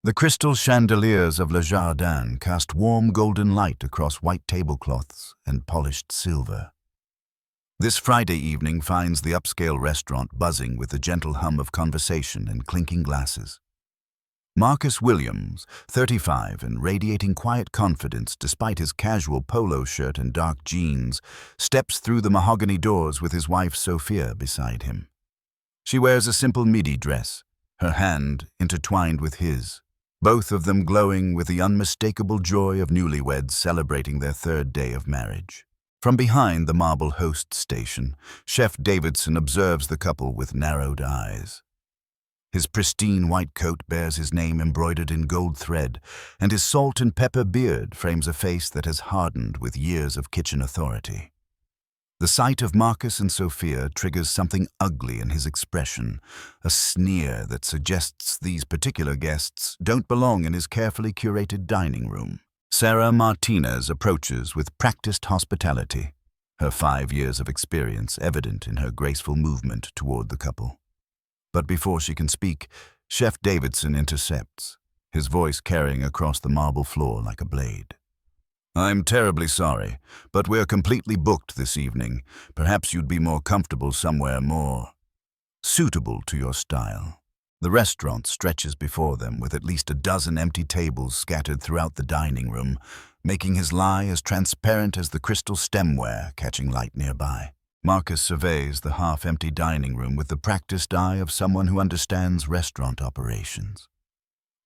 The crystal chandeliers of Le Jardin cast warm golden light across white tablecloths and polished silver. This Friday evening finds the upscale restaurant buzzing with the gentle hum of conversation and clinking glasses. Marcus Williams, 35 and radiating quiet confidence despite his casual polo shirt and dark jeans, steps through the mahogany doors with his wife Sophia beside him. She wears a simple midi dress, her hand intertwined with his, both of them glowing with the unmistakable joy of newlyweds celebrating their third day of marriage. From behind the marble host station, Chef Davidson observes the couple with narrowed eyes. His pristine white coat bears his name embroidered in gold thread, and his salt and pepper beard frames a face that has hardened with years of kitchen authority. The sight of Marcus and Sophia triggers something ugly in his expression, a sneer that suggests these particular guests don't belong in his carefully curated dining room. Sarah Martinez approaches with practiced hospitality, her 5 years of experience evident in her graceful movement toward the couple. But before she can speak, Chef Davidson intercepts, his voice carrying across the marble floor like a blade. "I'm terribly sorry, but we're completely booked this evening. Perhaps you'd be more comfortable somewhere more suitable to your style." The restaurant stretches before them with at least a dozen empty tables scattered throughout the dining room, making his lie as transparent as the crystal stemware catching light nearby. Marcus surveys the half-empty dining room with the practiced eye of someone who understands restaurant operations.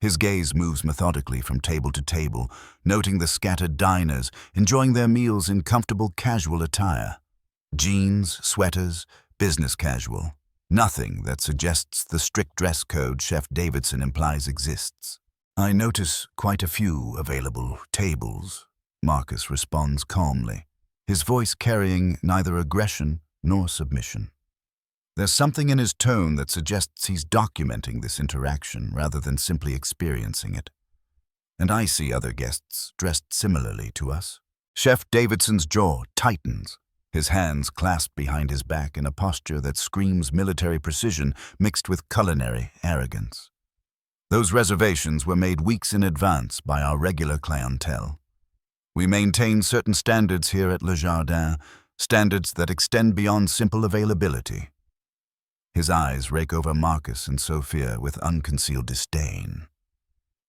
His gaze moves methodically from table to table, noting the scattered diners enjoying their meals in comfortable casual attire. Jeans, sweaters, business casual. Nothing that suggests the strict dress code Chef Davidson implies exists. "I notice quite a few available tables," Marcus responds calmly, his voice carrying neither aggression nor submission. There's something in his tone that suggests he's documenting this interaction rather than simply experiencing it. And I see other guests dressed similarly to us. Chef Davidson's jaw tightens, his hands clasped behind his back in a posture that screams military precision mixed with culinary arrogance. Those reservations were made weeks in advance by our regular clientele. We maintain certain standards here at Le Jardin, standards that extend beyond simple availability. His eyes rake over Marcus and Sophia with unconcealed disdain.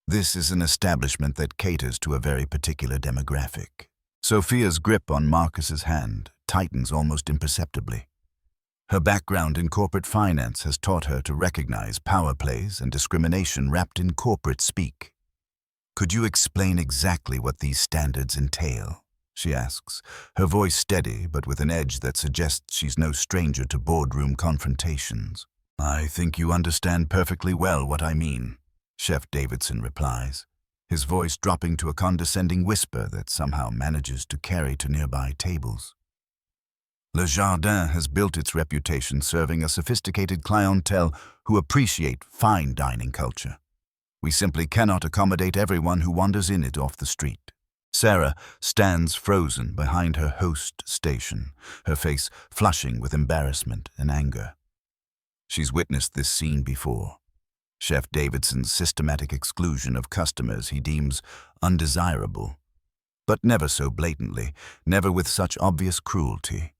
This is an establishment that caters to a very particular demographic. Sophia's grip on Marcus's hand tightens almost imperceptibly. Her background in corporate finance has taught her to recognize power plays and discrimination wrapped in corporate speak. "Could you explain exactly what these standards entail?" she asks, her voice steady but with an edge that suggests she's no stranger to boardroom confrontations. "I think you understand perfectly well what I mean," Chef Davidson replies, his voice dropping to a condescending whisper that somehow manages to carry to nearby tables. Le Jardin has built its reputation serving a sophisticated clientele who appreciate fine dining culture. We simply cannot accommodate everyone who wanders in it off the street. Sarah stands frozen behind her host station, her face flushing with embarrassment and anger. She's witnessed this scene before. Chef Davidson's systematic exclusion of customers he deems undesirable, but never so blatantly, never with such obvious cruelty.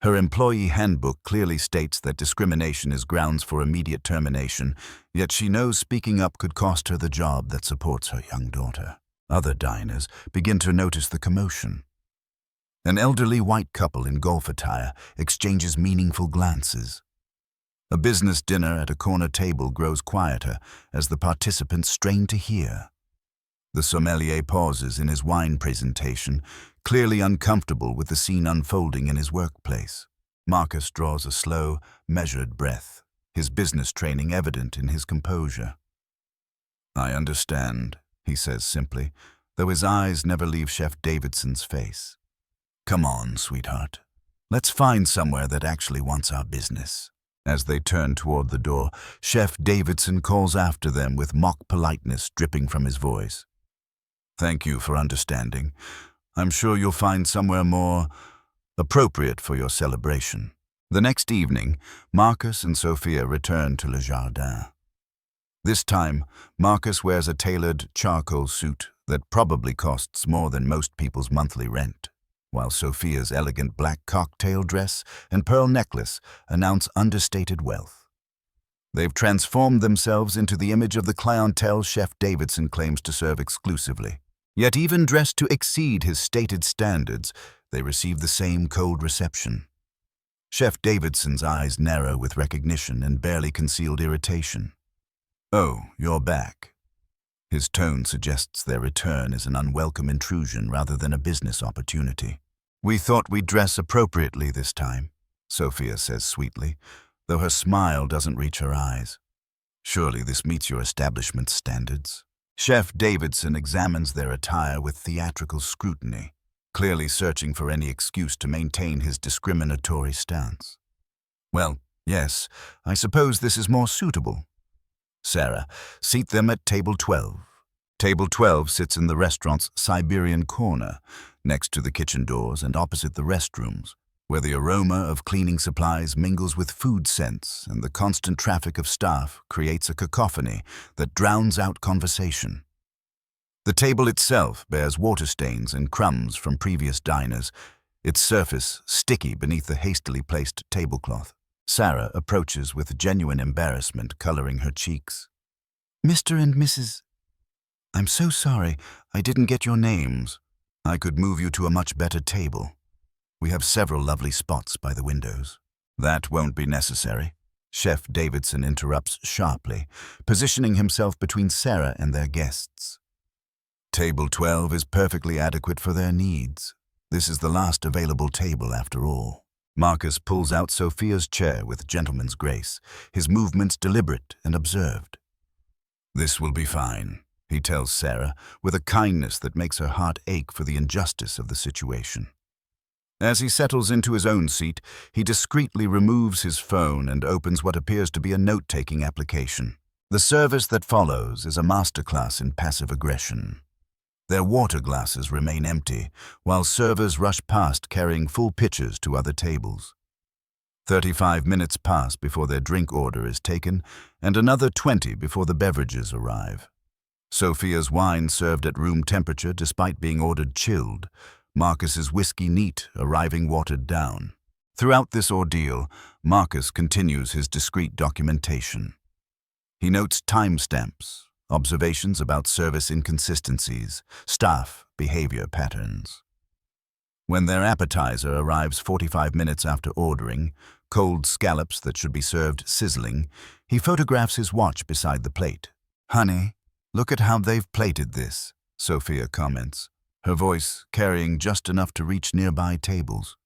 Her employee handbook clearly states that discrimination is grounds for immediate termination, yet she knows speaking up could cost her the job that supports her young daughter. Other diners begin to notice the commotion. An elderly white couple in golf attire exchanges meaningful glances. A business dinner at a corner table grows quieter as the participants strain to hear. The sommelier pauses in his wine presentation, clearly uncomfortable with the scene unfolding in his workplace. Marcus draws a slow, measured breath, his business training evident in his composure. "I understand," he says simply, though his eyes never leave Chef Davidson's face. "Come on, sweetheart. Let's find somewhere that actually wants our business." As they turn toward the door, Chef Davidson calls after them with mock politeness dripping from his voice. "Thank you for understanding. I'm sure you'll find somewhere more appropriate for your celebration." The next evening, Marcus and Sophia return to Le Jardin. This time, Marcus wears a tailored charcoal suit that probably costs more than most people's monthly rent, while Sophia's elegant black cocktail dress and pearl necklace announce understated wealth. They've transformed themselves into the image of the clientele Chef Davidson claims to serve exclusively. Yet even dressed to exceed his stated standards, they receive the same cold reception. Chef Davidson's eyes narrow with recognition and barely concealed irritation. "Oh, you're back." His tone suggests their return is an unwelcome intrusion rather than a business opportunity. "We thought we'd dress appropriately this time," Sophia says sweetly, though her smile doesn't reach her eyes. "Surely this meets your establishment's standards." Chef Davidson examines their attire with theatrical scrutiny, clearly searching for any excuse to maintain his discriminatory stance. "Well, yes, I suppose this is more suitable." "Sarah, seat them at table 12. Table 12 sits in the restaurant's Siberian corner, next to the kitchen doors and opposite the restrooms, where the aroma of cleaning supplies mingles with food scents and the constant traffic of staff creates a cacophony that drowns out conversation. The table itself bears water stains and crumbs from previous diners, its surface sticky beneath the hastily placed tablecloth. Sarah approaches with genuine embarrassment coloring her cheeks. "Mr. and Mrs. I'm so sorry, I didn't get your names. I could move you to a much better table. We have several lovely spots by the windows." "That won't be necessary," Chef Davidson interrupts sharply, positioning himself between Sarah and their guests. "Table 12 is perfectly adequate for their needs. This is the last available table after all." Marcus pulls out Sophia's chair with gentleman's grace, his movements deliberate and observed. "This will be fine," he tells Sarah, with a kindness that makes her heart ache for the injustice of the situation. As he settles into his own seat, he discreetly removes his phone and opens what appears to be a note-taking application. The service that follows is a masterclass in passive aggression. Their water glasses remain empty, while servers rush past carrying full pitchers to other tables. 35 minutes pass before their drink order is taken, and another 20 before the beverages arrive. Sophia's wine served at room temperature despite being ordered chilled, Marcus's whiskey neat, arriving watered down. Throughout this ordeal, Marcus continues his discreet documentation. He notes timestamps, observations about service inconsistencies, staff behavior patterns. When their appetizer arrives 45 minutes after ordering, cold scallops that should be served sizzling, he photographs his watch beside the plate. "Honey, look at how they've plated this," Sophia comments, her voice carrying just enough to reach nearby tables.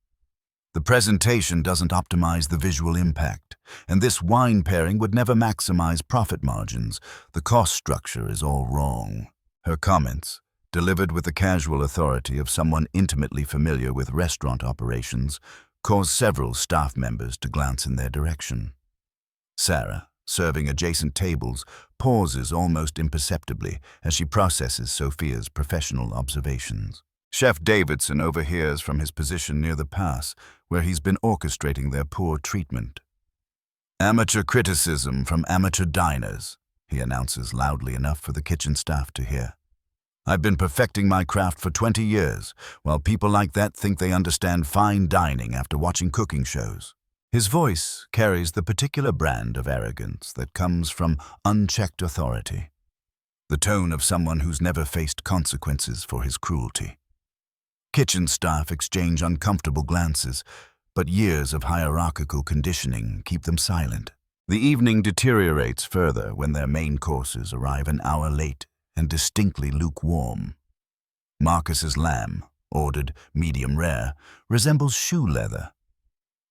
"The presentation doesn't optimize the visual impact, and this wine pairing would never maximize profit margins. The cost structure is all wrong." Her comments, delivered with the casual authority of someone intimately familiar with restaurant operations, cause several staff members to glance in their direction. Sarah, serving adjacent tables, pauses almost imperceptibly as she processes Sophia's professional observations. Chef Davidson overhears from his position near the pass, where he's been orchestrating their poor treatment. "Amateur criticism from amateur diners," he announces loudly enough for the kitchen staff to hear. "I've been perfecting my craft for 20 years, while people like that think they understand fine dining after watching cooking shows." His voice carries the particular brand of arrogance that comes from unchecked authority, the tone of someone who's never faced consequences for his cruelty. Kitchen staff exchange uncomfortable glances, but years of hierarchical conditioning keep them silent. The evening deteriorates further when their main courses arrive an hour late and distinctly lukewarm. Marcus's lamb, ordered medium rare, resembles shoe leather.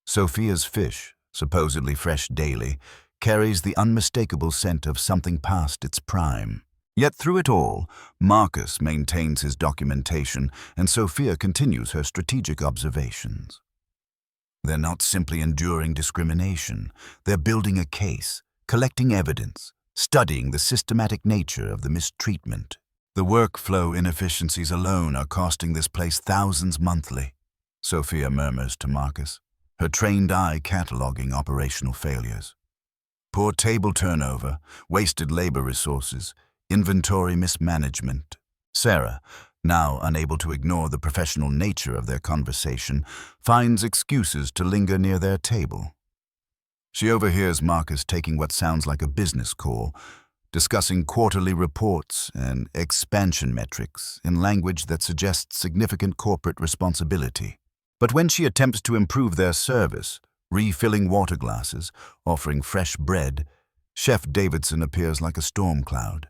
Sophia's fish, supposedly fresh daily, carries the unmistakable scent of something past its prime. Yet through it all, Marcus maintains his documentation and Sophia continues her strategic observations. They're not simply enduring discrimination, they're building a case, collecting evidence, studying the systematic nature of the mistreatment. The workflow inefficiencies alone are costing this place thousands monthly, Sophia murmurs to Marcus, her trained eye cataloging operational failures. Poor table turnover, wasted labor resources, inventory mismanagement. Sarah, now unable to ignore the professional nature of their conversation, finds excuses to linger near their table. She overhears Marcus taking what sounds like a business call, discussing quarterly reports and expansion metrics in language that suggests significant corporate responsibility. But when she attempts to improve their service, refilling water glasses, offering fresh bread, Chef Davidson appears like a storm cloud.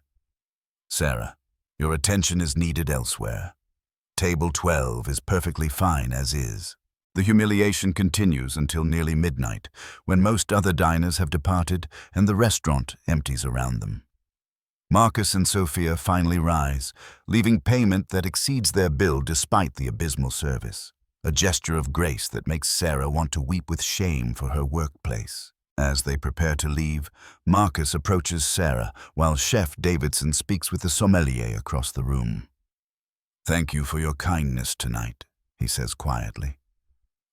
Sarah, your attention is needed elsewhere. Table 12 is perfectly fine as is. The humiliation continues until nearly midnight, when most other diners have departed and the restaurant empties around them. Marcus and Sophia finally rise, leaving payment that exceeds their bill despite the abysmal service, a gesture of grace that makes Sarah want to weep with shame for her workplace. As they prepare to leave, Marcus approaches Sarah while Chef Davidson speaks with the sommelier across the room. "Thank you for your kindness tonight," he says quietly.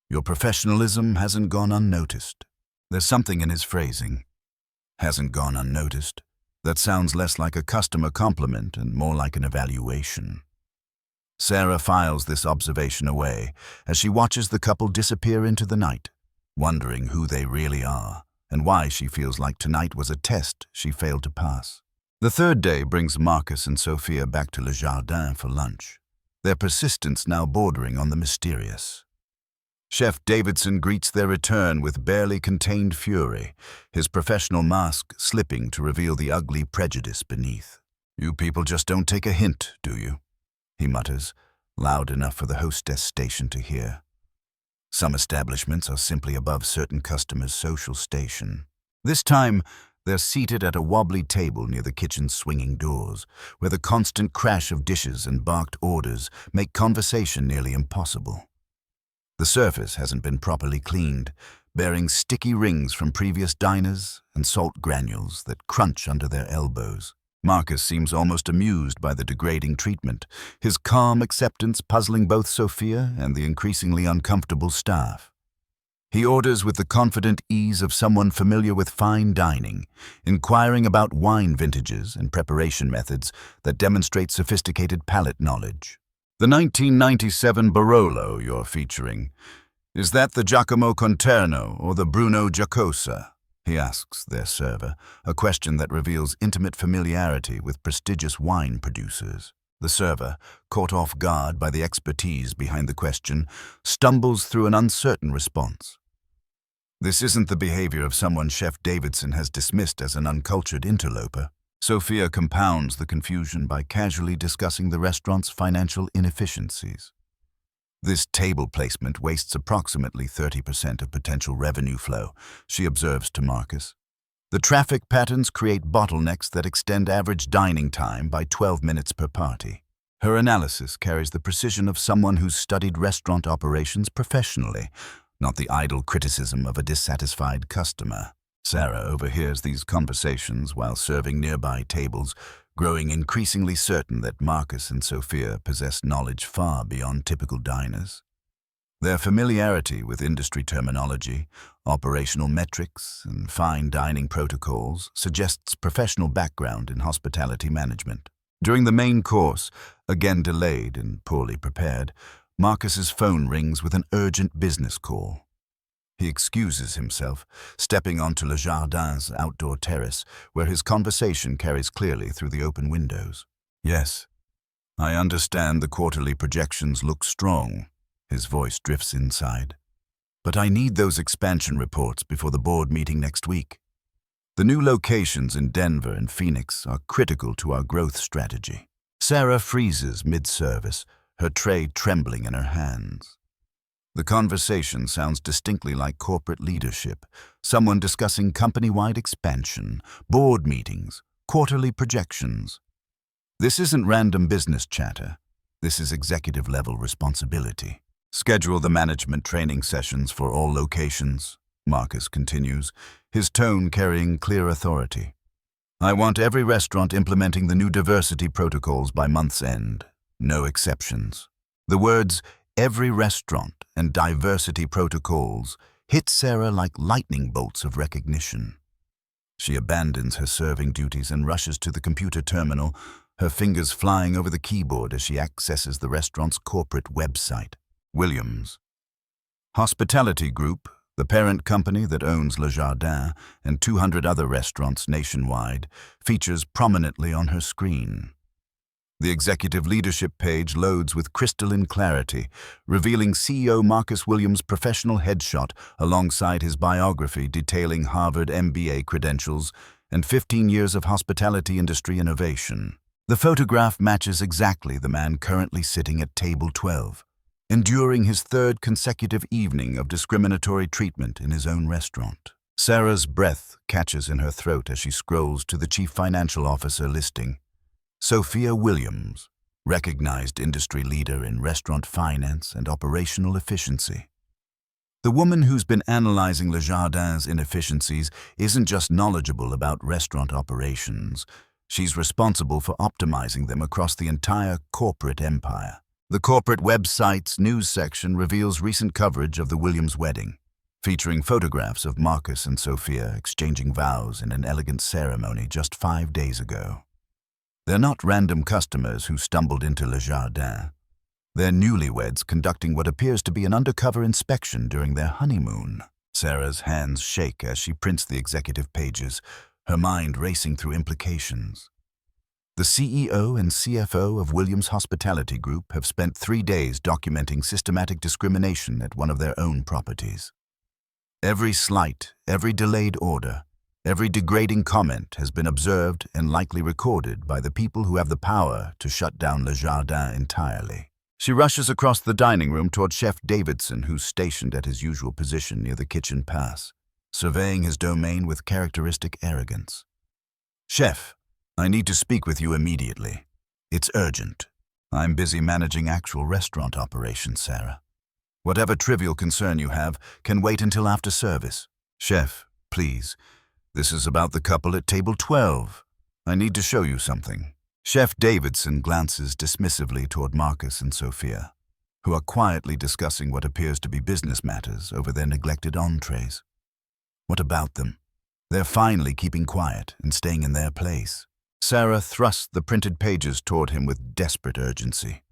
"Your professionalism hasn't gone unnoticed." There's something in his phrasing. "Hasn't gone unnoticed." That sounds less like a customer compliment and more like an evaluation. Sarah files this observation away as she watches the couple disappear into the night, wondering who they really are and why she feels like tonight was a test she failed to pass. The third day brings Marcus and Sophia back to Le Jardin for lunch, their persistence now bordering on the mysterious. Chef Davidson greets their return with barely contained fury, his professional mask slipping to reveal the ugly prejudice beneath. "You people just don't take a hint, do you?" he mutters, loud enough for the hostess station to hear. Some establishments are simply above certain customers' social station. This time, they're seated at a wobbly table near the kitchen's swinging doors, where the constant crash of dishes and barked orders make conversation nearly impossible. The surface hasn't been properly cleaned, bearing sticky rings from previous diners and salt granules that crunch under their elbows. Marcus seems almost amused by the degrading treatment, his calm acceptance puzzling both Sophia and the increasingly uncomfortable staff. He orders with the confident ease of someone familiar with fine dining, inquiring about wine vintages and preparation methods that demonstrate sophisticated palate knowledge. "The 1997 Barolo you're featuring, is that the Giacomo Conterno or the Bruno Giacosa?" he asks their server, a question that reveals intimate familiarity with prestigious wine producers. The server, caught off guard by the expertise behind the question, stumbles through an uncertain response. This isn't the behavior of someone Chef Davidson has dismissed as an uncultured interloper. Sophia compounds the confusion by casually discussing the restaurant's financial inefficiencies. "This table placement wastes approximately 30% of potential revenue flow," she observes to Marcus. "The traffic patterns create bottlenecks that extend average dining time by 12 minutes per party." Her analysis carries the precision of someone who's studied restaurant operations professionally, not the idle criticism of a dissatisfied customer. Sarah overhears these conversations while serving nearby tables, growing increasingly certain that Marcus and Sophia possess knowledge far beyond typical diners. Their familiarity with industry terminology, operational metrics, and fine dining protocols suggests professional background in hospitality management. During the main course, again delayed and poorly prepared, Marcus's phone rings with an urgent business call. He excuses himself, stepping onto Le Jardin's outdoor terrace, where his conversation carries clearly through the open windows. "Yes, I understand the quarterly projections look strong," his voice drifts inside. "But I need those expansion reports before the board meeting next week. The new locations in Denver and Phoenix are critical to our growth strategy." Sarah freezes mid-service, her tray trembling in her hands. The conversation sounds distinctly like corporate leadership, someone discussing company-wide expansion, board meetings, quarterly projections. This isn't random business chatter. This is executive-level responsibility. "Schedule the management training sessions for all locations," Marcus continues, his tone carrying clear authority. "I want every restaurant implementing the new diversity protocols by month's end. No exceptions." The words "every restaurant" and "diversity protocols" hit Sarah like lightning bolts of recognition. She abandons her serving duties and rushes to the computer terminal, her fingers flying over the keyboard as she accesses the restaurant's corporate website. Williams. Hospitality Group, the parent company that owns Le Jardin and 200 other restaurants nationwide, features prominently on her screen. The executive leadership page loads with crystalline clarity, revealing CEO Marcus Williams' professional headshot alongside his biography detailing Harvard MBA credentials and 15 years of hospitality industry innovation. The photograph matches exactly the man currently sitting at table 12, enduring his third consecutive evening of discriminatory treatment in his own restaurant. Sarah's breath catches in her throat as she scrolls to the chief financial officer listing. Sophia Williams, recognized industry leader in restaurant finance and operational efficiency. The woman who's been analyzing Le Jardin's inefficiencies isn't just knowledgeable about restaurant operations. She's responsible for optimizing them across the entire corporate empire. The corporate website's news section reveals recent coverage of the Williams wedding, featuring photographs of Marcus and Sophia exchanging vows in an elegant ceremony just 5 days ago. They're not random customers who stumbled into Le Jardin. They're newlyweds conducting what appears to be an undercover inspection during their honeymoon. Sarah's hands shake as she prints the executive pages, her mind racing through implications. The CEO and CFO of Williams Hospitality Group have spent 3 days documenting systematic discrimination at one of their own properties. Every slight, every delayed order, every degrading comment has been observed and likely recorded by the people who have the power to shut down Le Jardin entirely. She rushes across the dining room toward Chef Davidson, who's stationed at his usual position near the kitchen pass, surveying his domain with characteristic arrogance. "Chef, I need to speak with you immediately. It's urgent. I'm busy managing actual restaurant operations, Sarah. Whatever trivial concern you have can wait until after service. Chef, please. This is about the couple at table 12. I need to show you something." Chef Davidson glances dismissively toward Marcus and Sophia, who are quietly discussing what appears to be business matters over their neglected entrees. What about them? They're finally keeping quiet and staying in their place. Sarah thrusts the printed pages toward him with desperate urgency.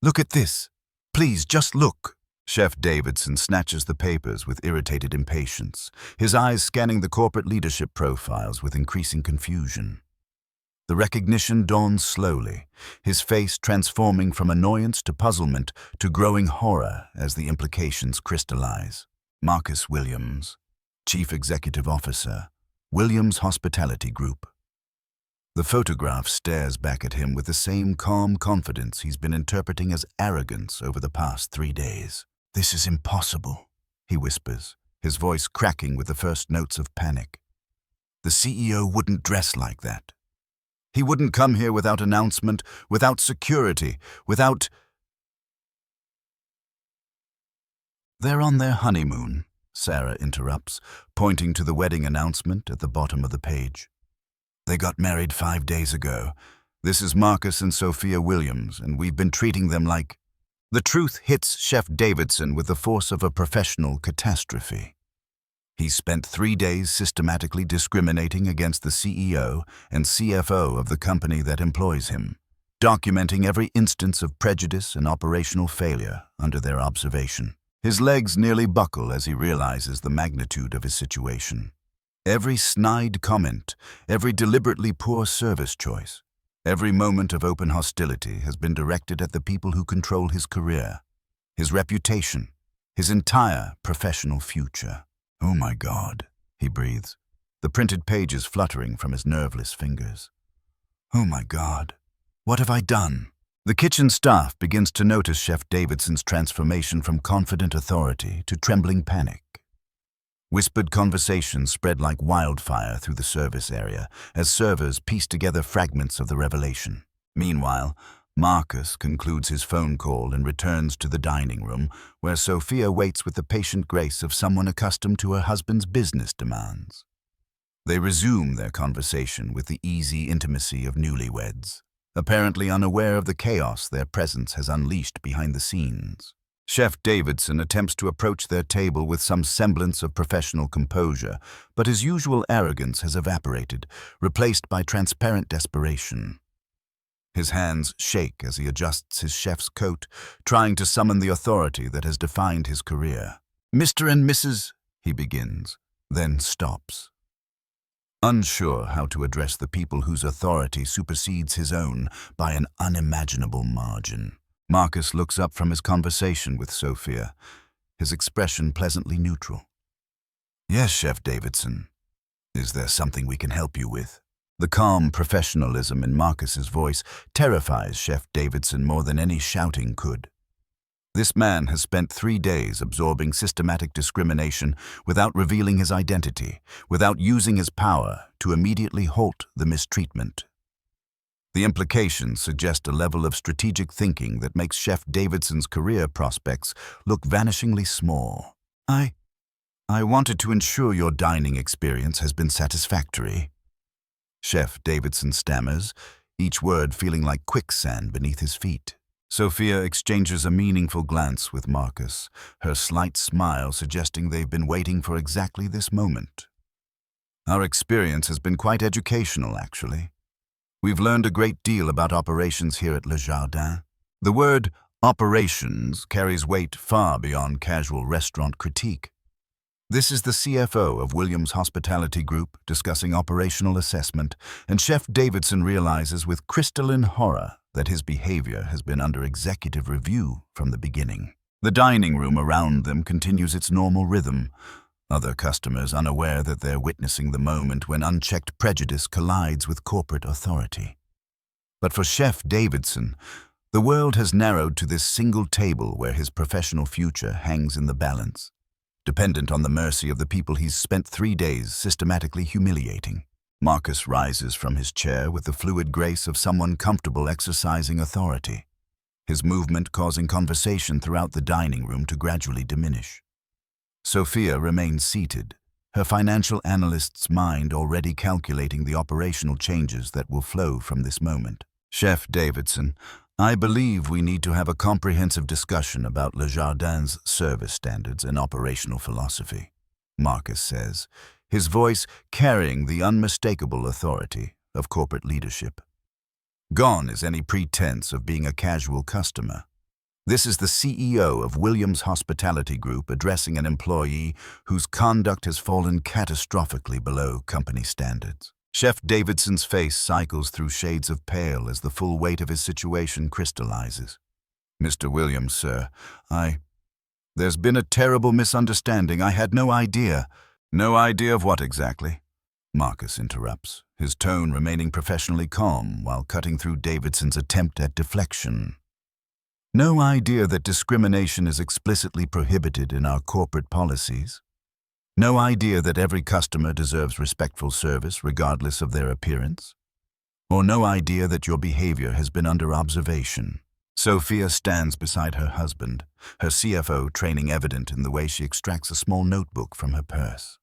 "Look at this. Please, just look." Chef Davidson snatches the papers with irritated impatience, his eyes scanning the corporate leadership profiles with increasing confusion. The recognition dawns slowly, his face transforming from annoyance to puzzlement to growing horror as the implications crystallize. Marcus Williams, Chief Executive Officer, Williams Hospitality Group. The photograph stares back at him with the same calm confidence he's been interpreting as arrogance over the past 3 days. "This is impossible," he whispers, his voice cracking with the first notes of panic. "The CEO wouldn't dress like that. He wouldn't come here without announcement, without security, without—" "They're on their honeymoon," Sarah interrupts, pointing to the wedding announcement at the bottom of the page. "They got married 5 days ago. This is Marcus and Sophia Williams, and we've been treating them like—" The truth hits Chef Davidson with the force of a professional catastrophe. He's spent 3 days systematically discriminating against the CEO and CFO of the company that employs him, documenting every instance of prejudice and operational failure under their observation. His legs nearly buckle as he realizes the magnitude of his situation. Every snide comment, every deliberately poor service choice, every moment of open hostility has been directed at the people who control his career, his reputation, his entire professional future. "Oh my God," he breathes, the printed pages fluttering from his nerveless fingers. "Oh my God, what have I done?" The kitchen staff begins to notice Chef Davidson's transformation from confident authority to trembling panic. Whispered conversations spread like wildfire through the service area as servers piece together fragments of the revelation. Meanwhile, Marcus concludes his phone call and returns to the dining room, where Sophia waits with the patient grace of someone accustomed to her husband's business demands. They resume their conversation with the easy intimacy of newlyweds, apparently unaware of the chaos their presence has unleashed behind the scenes. Chef Davidson attempts to approach their table with some semblance of professional composure, but his usual arrogance has evaporated, replaced by transparent desperation. His hands shake as he adjusts his chef's coat, trying to summon the authority that has defined his career. "Mr. and Mrs." he begins, then stops. Unsure how to address the people whose authority supersedes his own by an unimaginable margin, Marcus looks up from his conversation with Sophia, his expression pleasantly neutral. "Yes, Chef Davidson. Is there something we can help you with?" The calm professionalism in Marcus's voice terrifies Chef Davidson more than any shouting could. This man has spent 3 days absorbing systematic discrimination without revealing his identity, without using his power to immediately halt the mistreatment. The implications suggest a level of strategic thinking that makes Chef Davidson's career prospects look vanishingly small. I wanted to ensure your dining experience has been satisfactory." Chef Davidson stammers, each word feeling like quicksand beneath his feet. Sophia exchanges a meaningful glance with Marcus, her slight smile suggesting they've been waiting for exactly this moment. "Our experience has been quite educational, actually. We've learned a great deal about operations here at Le Jardin. The word operations carries weight far beyond casual restaurant critique. This is the CFO of Williams Hospitality Group discussing operational assessment, and Chef Davidson realizes with crystalline horror that his behavior has been under executive review from the beginning. The dining room around them continues its normal rhythm, other customers unaware that they're witnessing the moment when unchecked prejudice collides with corporate authority. But for Chef Davidson, the world has narrowed to this single table where his professional future hangs in the balance, dependent on the mercy of the people he's spent 3 days systematically humiliating. Marcus rises from his chair with the fluid grace of someone comfortable exercising authority, his movement causing conversation throughout the dining room to gradually diminish. Sophia remains seated, her financial analyst's mind already calculating the operational changes that will flow from this moment. "Chef Davidson, I believe we need to have a comprehensive discussion about Le Jardin's service standards and operational philosophy," Marcus says, his voice carrying the unmistakable authority of corporate leadership. Gone is any pretense of being a casual customer. This is the CEO of Williams Hospitality Group addressing an employee whose conduct has fallen catastrophically below company standards. Chef Davidson's face cycles through shades of pale as the full weight of his situation crystallizes. "Mr. Williams, sir, there's been a terrible misunderstanding. I had no idea." "No idea of what exactly?" Marcus interrupts, his tone remaining professionally calm while cutting through Davidson's attempt at deflection. "No idea that discrimination is explicitly prohibited in our corporate policies. No idea that every customer deserves respectful service regardless of their appearance. Or no idea that your behavior has been under observation." Sophia stands beside her husband, her CFO training evident in the way she extracts a small notebook from her purse.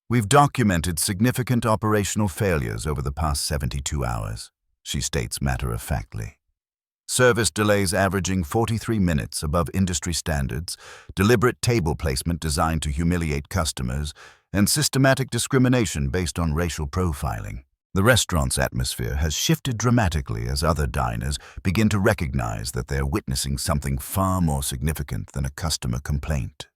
"We've documented significant operational failures over the past 72 hours, she states matter-of-factly. Service delays averaging 43 minutes above industry standards, deliberate table placement designed to humiliate customers, and systematic discrimination based on racial profiling. The restaurant's atmosphere has shifted dramatically as other diners begin to recognize that they're witnessing something far more significant than a customer complaint.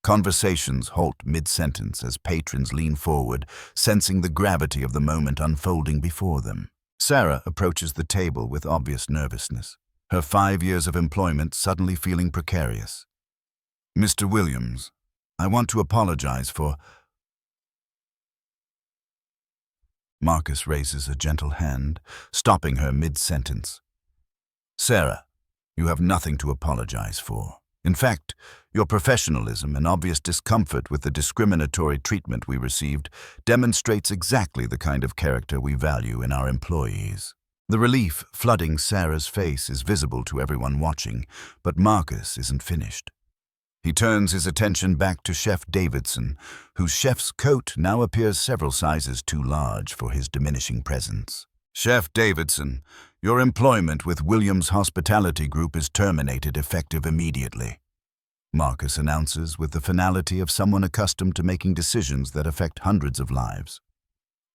Conversations halt mid-sentence as patrons lean forward, sensing the gravity of the moment unfolding before them. Sarah approaches the table with obvious nervousness, her 5 years of employment suddenly feeling precarious. "Mr. Williams, I want to apologize for—" Marcus raises a gentle hand, stopping her mid-sentence. "Sarah, you have nothing to apologize for. In fact, your professionalism and obvious discomfort with the discriminatory treatment we received demonstrates exactly the kind of character we value in our employees." The relief flooding Sarah's face is visible to everyone watching, but Marcus isn't finished. He turns his attention back to Chef Davidson, whose chef's coat now appears several sizes too large for his diminishing presence. "Chef Davidson, Your employment with Williams Hospitality Group is terminated effective immediately, Marcus announces with the finality of someone accustomed to making decisions that affect hundreds of lives.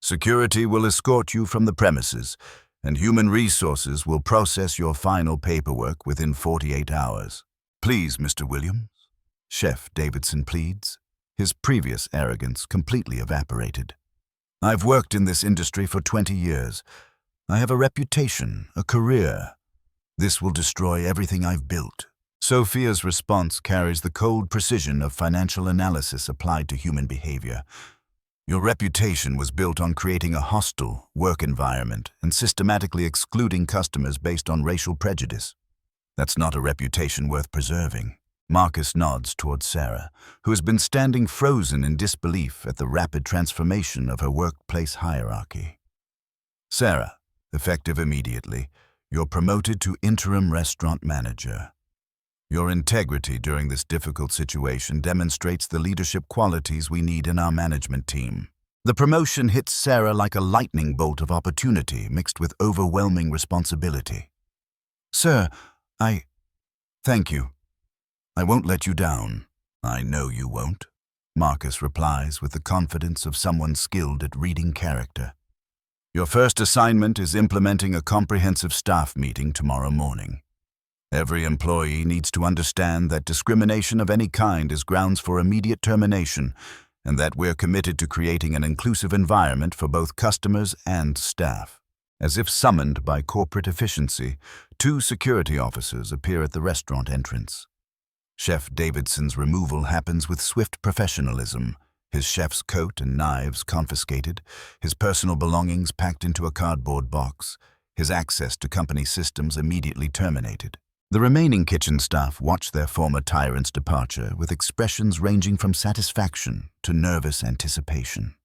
Security will escort you from the premises, and human resources will process your final paperwork within 48 hours. Please, Mr. Williams, Chef Davidson pleads, his previous arrogance completely evaporated. I've worked in this industry for 20 years. I have a reputation, a career. This will destroy everything I've built. Sophia's response carries the cold precision of financial analysis applied to human behavior. Your reputation was built on creating a hostile work environment and systematically excluding customers based on racial prejudice. That's not a reputation worth preserving. Marcus nods towards Sarah, who has been standing frozen in disbelief at the rapid transformation of her workplace hierarchy. Sarah, effective immediately, you're promoted to interim restaurant manager. Your integrity during this difficult situation demonstrates the leadership qualities we need in our management team. The promotion hits Sarah like a lightning bolt of opportunity mixed with overwhelming responsibility. Sir, Thank you. I won't let you down. I know you won't, Marcus replies with the confidence of someone skilled at reading character. Your first assignment is implementing a comprehensive staff meeting tomorrow morning. Every employee needs to understand that discrimination of any kind is grounds for immediate termination, and that we're committed to creating an inclusive environment for both customers and staff. As if summoned by corporate efficiency, 2 security officers appear at the restaurant entrance. Chef Davidson's removal happens with swift professionalism, his chef's coat and knives confiscated, his personal belongings packed into a cardboard box, his access to company systems immediately terminated. The remaining kitchen staff watch their former tyrant's departure with expressions ranging from satisfaction to nervous anticipation.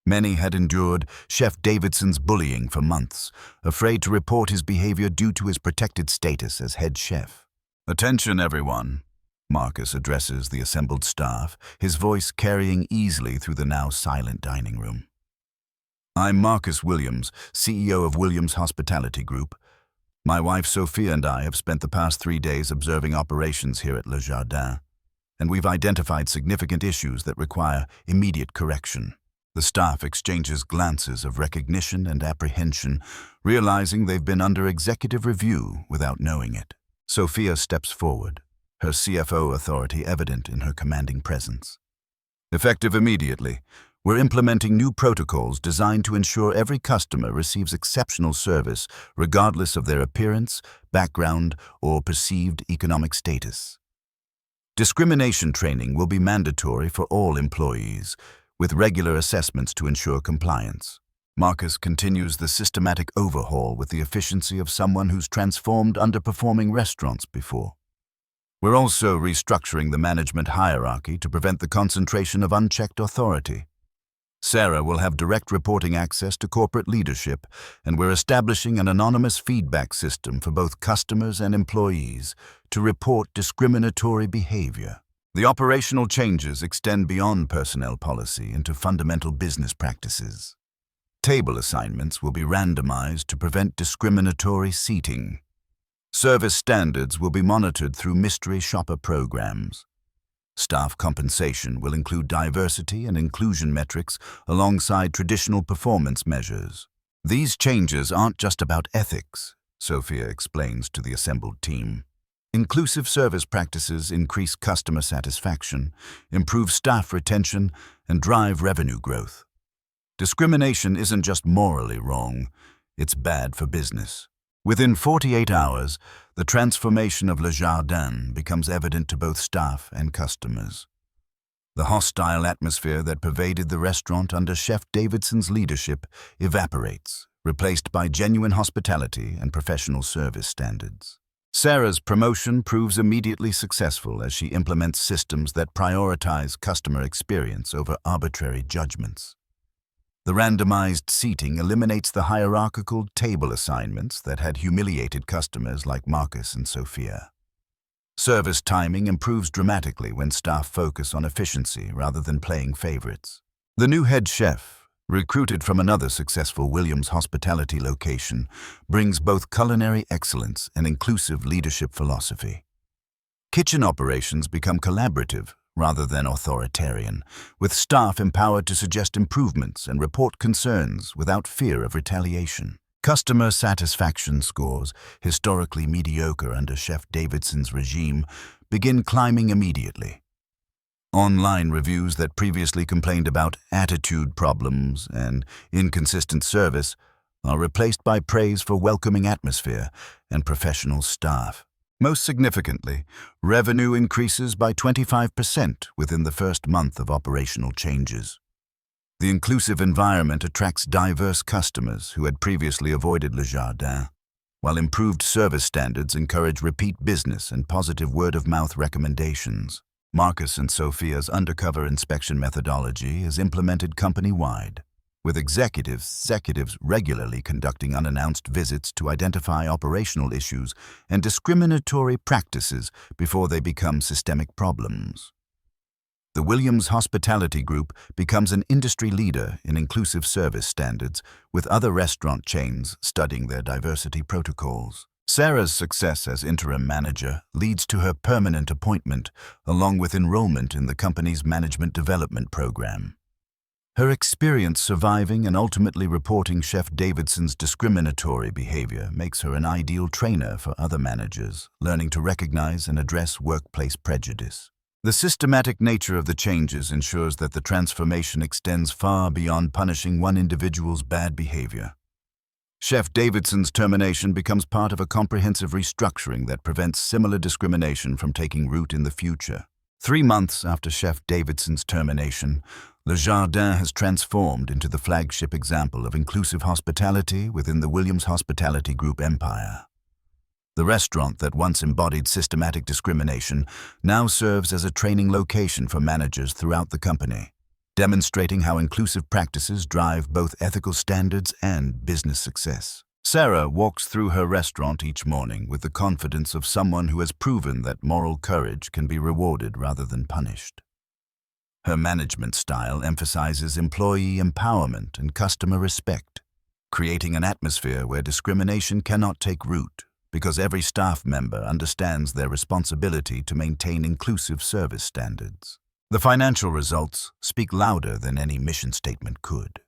Many had endured Chef Davidson's bullying for months, afraid to report his behavior due to his protected status as head chef. Attention, everyone, Marcus addresses the assembled staff, his voice carrying easily through the now silent dining room. I'm Marcus Williams, CEO of Williams Hospitality Group. My wife Sophia and I have spent the past 3 days observing operations here at Le Jardin, and we've identified significant issues that require immediate correction. The staff exchanges glances of recognition and apprehension, realizing they've been under executive review without knowing it. Sophia steps forward, her CFO authority evident in her commanding presence. Effective immediately, we're implementing new protocols designed to ensure every customer receives exceptional service regardless of their appearance, background, or perceived economic status. Discrimination training will be mandatory for all employees, with regular assessments to ensure compliance. Marcus continues the systematic overhaul with the efficiency of someone who's transformed underperforming restaurants before. We're also restructuring the management hierarchy to prevent the concentration of unchecked authority. Sarah will have direct reporting access to corporate leadership, and we're establishing an anonymous feedback system for both customers and employees to report discriminatory behavior. The operational changes extend beyond personnel policy into fundamental business practices. Table assignments will be randomized to prevent discriminatory seating. Service standards will be monitored through mystery shopper programs. Staff compensation will include diversity and inclusion metrics alongside traditional performance measures. These changes aren't just about ethics, Sophia explains to the assembled team. Inclusive service practices increase customer satisfaction, improve staff retention, and drive revenue growth. Discrimination isn't just morally wrong, it's bad for business. Within 48 hours, the transformation of Le Jardin becomes evident to both staff and customers. The hostile atmosphere that pervaded the restaurant under Chef Davidson's leadership evaporates, replaced by genuine hospitality and professional service standards. Sarah's promotion proves immediately successful as she implements systems that prioritize customer experience over arbitrary judgments. The randomized seating eliminates the hierarchical table assignments that had humiliated customers like Marcus and Sophia. Service timing improves dramatically when staff focus on efficiency rather than playing favorites. The new head chef, recruited from another successful Williams hospitality location, brings both culinary excellence and inclusive leadership philosophy. Kitchen operations become collaborative rather than authoritarian, with staff empowered to suggest improvements and report concerns without fear of retaliation. Customer satisfaction scores, historically mediocre under Chef Davidson's regime, begin climbing immediately. Online reviews that previously complained about attitude problems and inconsistent service are replaced by praise for welcoming atmosphere and professional staff. Most significantly, revenue increases by 25% within the first month of operational changes. The inclusive environment attracts diverse customers who had previously avoided Le Jardin, while improved service standards encourage repeat business and positive word-of-mouth recommendations. Marcus and Sophia's undercover inspection methodology is implemented company-wide, with executives regularly conducting unannounced visits to identify operational issues and discriminatory practices before they become systemic problems. The Williams Hospitality Group becomes an industry leader in inclusive service standards, with other restaurant chains studying their diversity protocols. Sarah's success as interim manager leads to her permanent appointment, along with enrollment in the company's management development program. Her experience surviving and ultimately reporting Chef Davidson's discriminatory behavior makes her an ideal trainer for other managers, learning to recognize and address workplace prejudice. The systematic nature of the changes ensures that the transformation extends far beyond punishing one individual's bad behavior. Chef Davidson's termination becomes part of a comprehensive restructuring that prevents similar discrimination from taking root in the future. 3 months after Chef Davidson's termination, Le Jardin has transformed into the flagship example of inclusive hospitality within the Williams Hospitality Group empire. The restaurant that once embodied systematic discrimination now serves as a training location for managers throughout the company, demonstrating how inclusive practices drive both ethical standards and business success. Sarah walks through her restaurant each morning with the confidence of someone who has proven that moral courage can be rewarded rather than punished. Her management style emphasizes employee empowerment and customer respect, creating an atmosphere where discrimination cannot take root, because every staff member understands their responsibility to maintain inclusive service standards. The financial results speak louder than any mission statement could.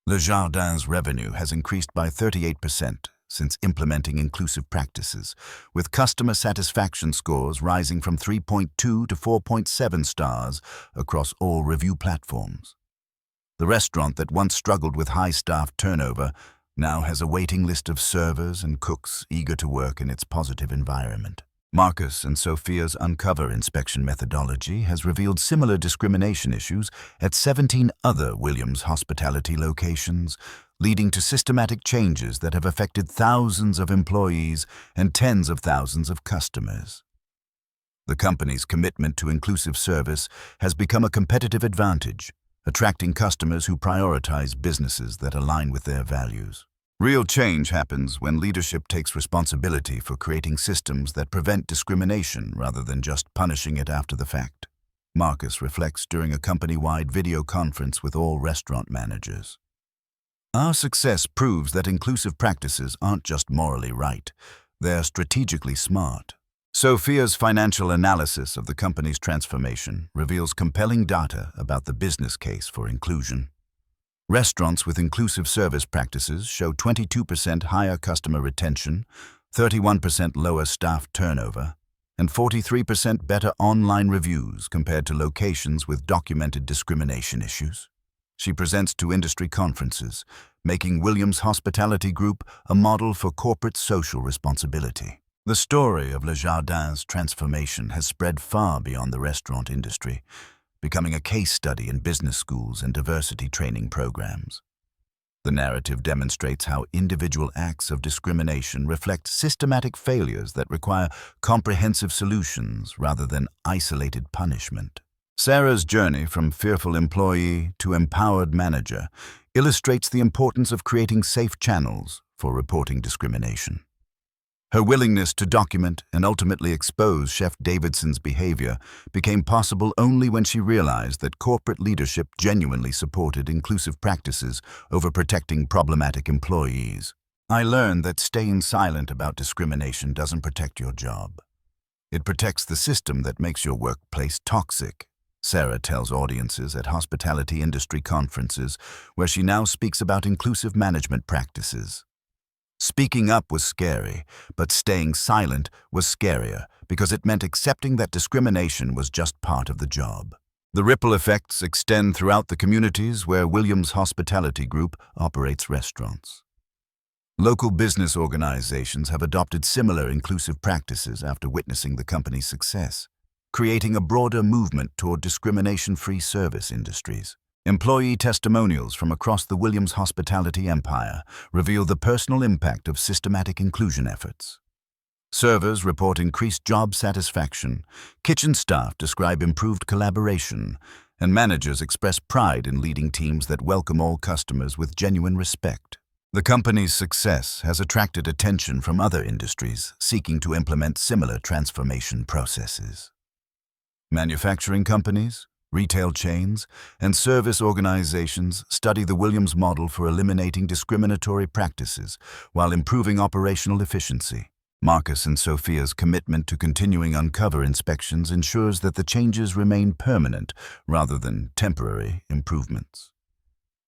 Le Jardin's revenue has increased by 38% since implementing inclusive practices, with customer satisfaction scores rising from 3.2 to 4.7 stars across all review platforms. The restaurant that once struggled with high staff turnover now has a waiting list of servers and cooks eager to work in its positive environment. Marcus and Sophia's uncover inspection methodology has revealed similar discrimination issues at 17 other Williams hospitality locations, leading to systematic changes that have affected thousands of employees and tens of thousands of customers. The company's commitment to inclusive service has become a competitive advantage, attracting customers who prioritize businesses that align with their values. Real change happens when leadership takes responsibility for creating systems that prevent discrimination rather than just punishing it after the fact. Marcus reflects during a company-wide video conference with all restaurant managers. Our success proves that inclusive practices aren't just morally right, they're strategically smart. Sophia's financial analysis of the company's transformation reveals compelling data about the business case for inclusion. Restaurants with inclusive service practices show 22% higher customer retention, 31% lower staff turnover, and 43% better online reviews compared to locations with documented discrimination issues. She presents to industry conferences, making Williams Hospitality Group a model for corporate social responsibility. The story of Le Jardin's transformation has spread far beyond the restaurant industry, becoming a case study in business schools and diversity training programs. The narrative demonstrates how individual acts of discrimination reflect systematic failures that require comprehensive solutions rather than isolated punishment. Sarah's journey from fearful employee to empowered manager illustrates the importance of creating safe channels for reporting discrimination. Her willingness to document and ultimately expose Chef Davidson's behavior became possible only when she realized that corporate leadership genuinely supported inclusive practices over protecting problematic employees. I learned that staying silent about discrimination doesn't protect your job. It protects the system that makes your workplace toxic, Sarah tells audiences at hospitality industry conferences, where she now speaks about inclusive management practices. Speaking up was scary, but staying silent was scarier because it meant accepting that discrimination was just part of the job. The ripple effects extend throughout the communities where Williams Hospitality Group operates restaurants. Local business organizations have adopted similar inclusive practices after witnessing the company's success, creating a broader movement toward discrimination-free service industries. Employee testimonials from across the Williams hospitality empire reveal the personal impact of systematic inclusion efforts. Servers report increased job satisfaction, kitchen staff describe improved collaboration, and managers express pride in leading teams that welcome all customers with genuine respect. The company's success has attracted attention from other industries seeking to implement similar transformation processes. Manufacturing companies, retail chains, and service organizations study the Williams model for eliminating discriminatory practices while improving operational efficiency. Marcus and Sophia's commitment to continuing uncover inspections ensures that the changes remain permanent rather than temporary improvements.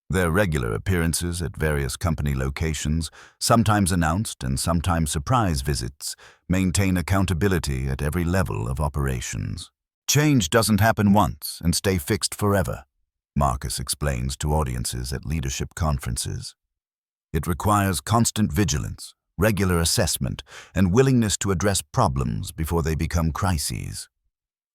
Their regular appearances at various company locations, sometimes announced and sometimes surprise visits, maintain accountability at every level of operations. Change doesn't happen once and stay fixed forever, Marcus explains to audiences at leadership conferences. It requires constant vigilance, regular assessment, and willingness to address problems before they become crises.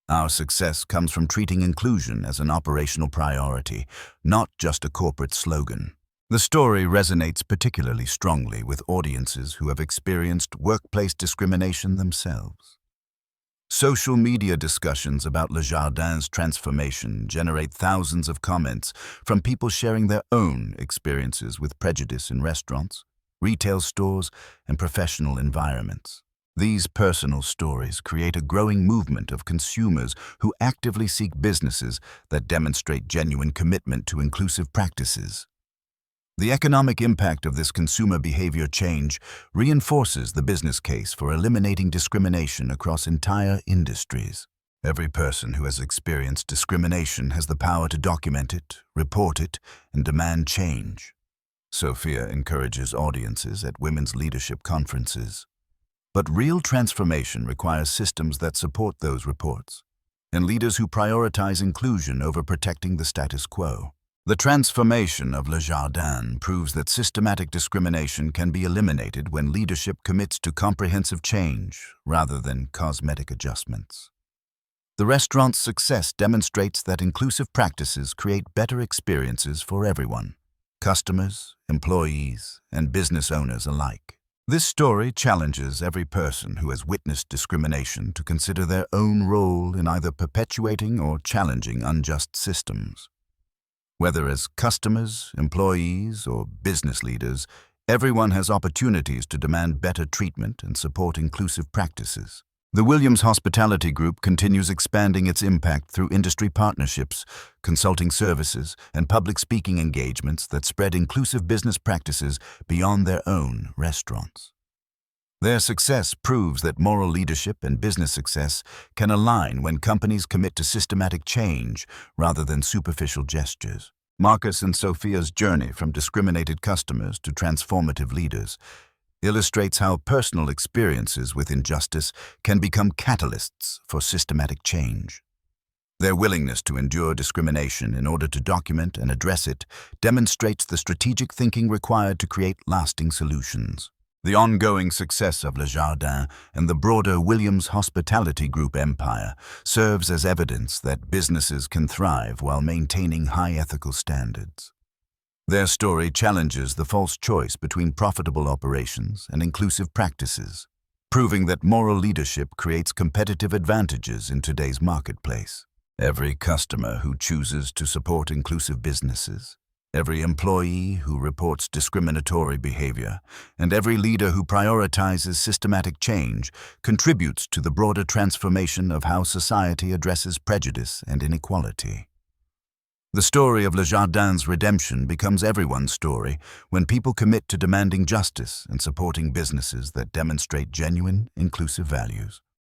Our success comes from treating inclusion as an operational priority, not just a corporate slogan. The story resonates particularly strongly with audiences who have experienced workplace discrimination themselves. Social media discussions about Jardin's transformation generate thousands of comments from people sharing their own experiences with prejudice in restaurants, retail stores, and professional environments. These personal stories create a growing movement of consumers who actively seek businesses that demonstrate genuine commitment to inclusive practices. The economic impact of this consumer behavior change reinforces the business case for eliminating discrimination across entire industries. Every person who has experienced discrimination has the power to document it, report it, and demand change. Sophia encourages audiences at women's leadership conferences. But real transformation requires systems that support those reports, and leaders who prioritize inclusion over protecting the status quo. The transformation of Jardin proves that systematic discrimination can be eliminated when leadership commits to comprehensive change rather than cosmetic adjustments. The restaurant's success demonstrates that inclusive practices create better experiences for everyone, customers, employees, and business owners alike. This story challenges every person who has witnessed discrimination to consider their own role in either perpetuating or challenging unjust systems. Whether as customers, employees, or business leaders, everyone has opportunities to demand better treatment and support inclusive practices. The Williams Hospitality Group continues expanding its impact through industry partnerships, consulting services, and public speaking engagements that spread inclusive business practices beyond their own restaurants. Their success proves that moral leadership and business success can align when companies commit to systematic change rather than superficial gestures. Marcus and Sophia's journey from discriminated customers to transformative leaders illustrates how personal experiences with injustice can become catalysts for systematic change. Their willingness to endure discrimination in order to document and address it demonstrates the strategic thinking required to create lasting solutions. The ongoing success of Jardin and the broader Williams Hospitality Group empire serves as evidence that businesses can thrive while maintaining high ethical standards. Their story challenges the false choice between profitable operations and inclusive practices, proving that moral leadership creates competitive advantages in today's marketplace. Every customer who chooses to support inclusive businesses, Every employee who reports discriminatory behavior and every leader who prioritizes systematic change contributes to the broader transformation of how society addresses prejudice and inequality. The story of Jardin's redemption becomes everyone's story when people commit to demanding justice and supporting businesses that demonstrate genuine, inclusive values.